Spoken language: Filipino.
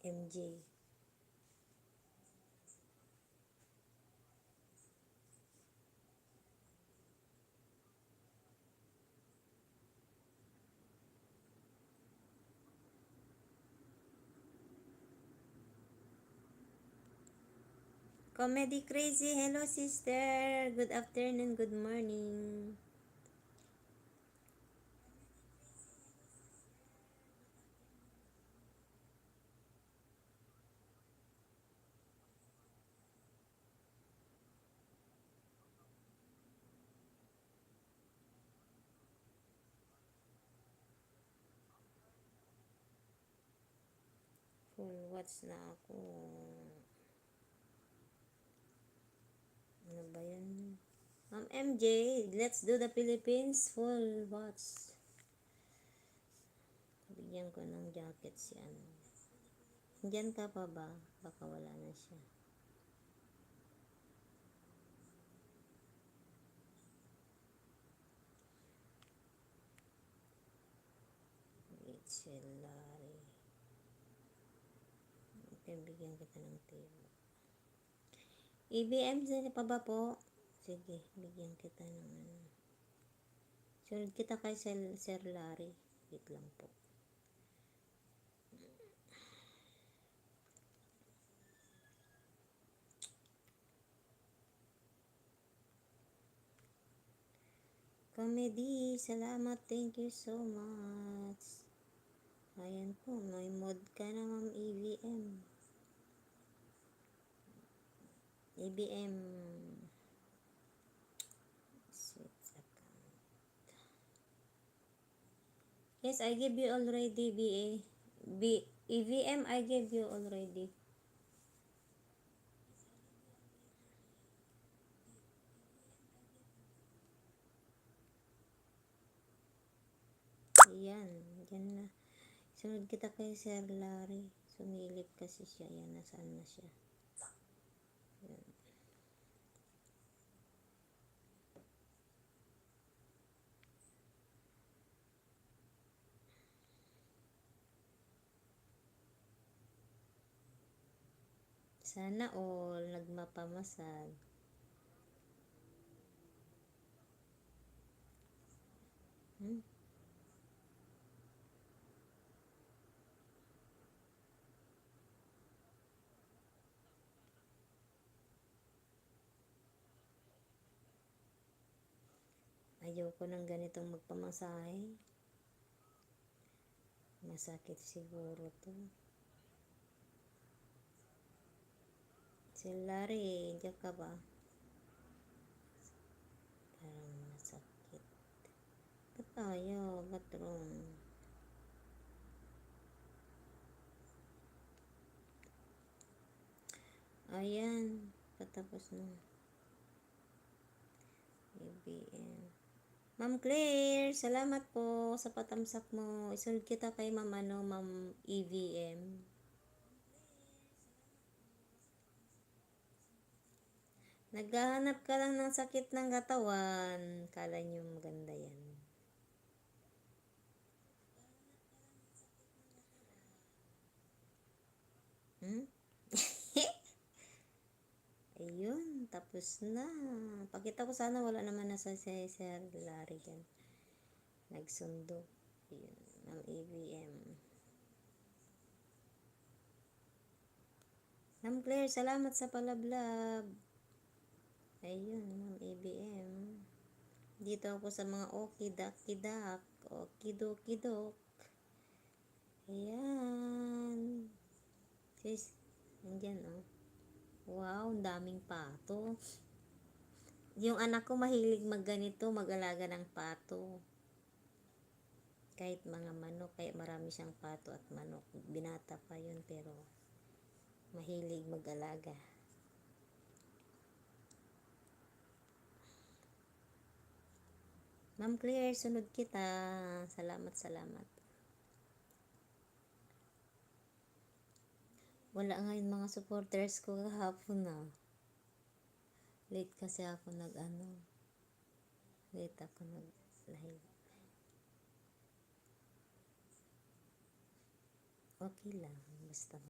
MJ. Comedy Crazy, hello sister. Good afternoon, good morning. Full watch na ako. Ano ba yan? Ma'am MJ, let's do the Philippines full watch. Bigyan ko ng jacket si ano. Diyan ka pa ba? Baka wala na siya. Rachel Larry. Okay, bigyan kita ng table. EBM, sila pa ba po? Sige, bigyan kita ng ano. Sunod kita kay Sir Larry. Wait lang po. Comedy, salamat. Thank you so much. Ayan po, may mod ka na ma'am EVM. EBM. Switch account. Yes, I give you already, EVM, I gave you already. Ayan, dyan na. Sunod kita kay Sir Larry. Sumilip kasi siya. Ayan, nasaan na siya. Ayan. Sana all nagmapamasal. Ayoko ng ganitong magpamasahe. Masakit siguro to. Si Larry, diyan ka ba? Parang masakit. Ba't ayaw? Ba't wrong? Ayan, patapos na. EBM. Ma'am Claire, salamat po sa patamsak mo. Isunod kita kay Ma'am Ma'am EVM. Naghahanap ka lang ng sakit ng katawan. Kala nyo maganda yan. Ayun, tapos na. Pakita ko sana wala naman nasa Sir Larry dyan. Nagsundo. Ayun, ng EVM. Ma'am Claire, salamat sa palablab. Ayun, Ma'am EVM. Dito ako sa mga okidak-kidak. Okidokidok. Ayan. Sis, nandyan oh. Wow, daming pato. Yung anak ko mahilig magganito, mag-alaga ng pato. Kahit mga manok, kahit marami siyang pato at manok. Binata pa yun, pero mahilig mag-alaga. Ma'am Claire, sunod kita. Salamat, salamat. Wala ngayon mga supporters ko kahapon na. Late kasi ako Late ako nag-live. Okay lang, basta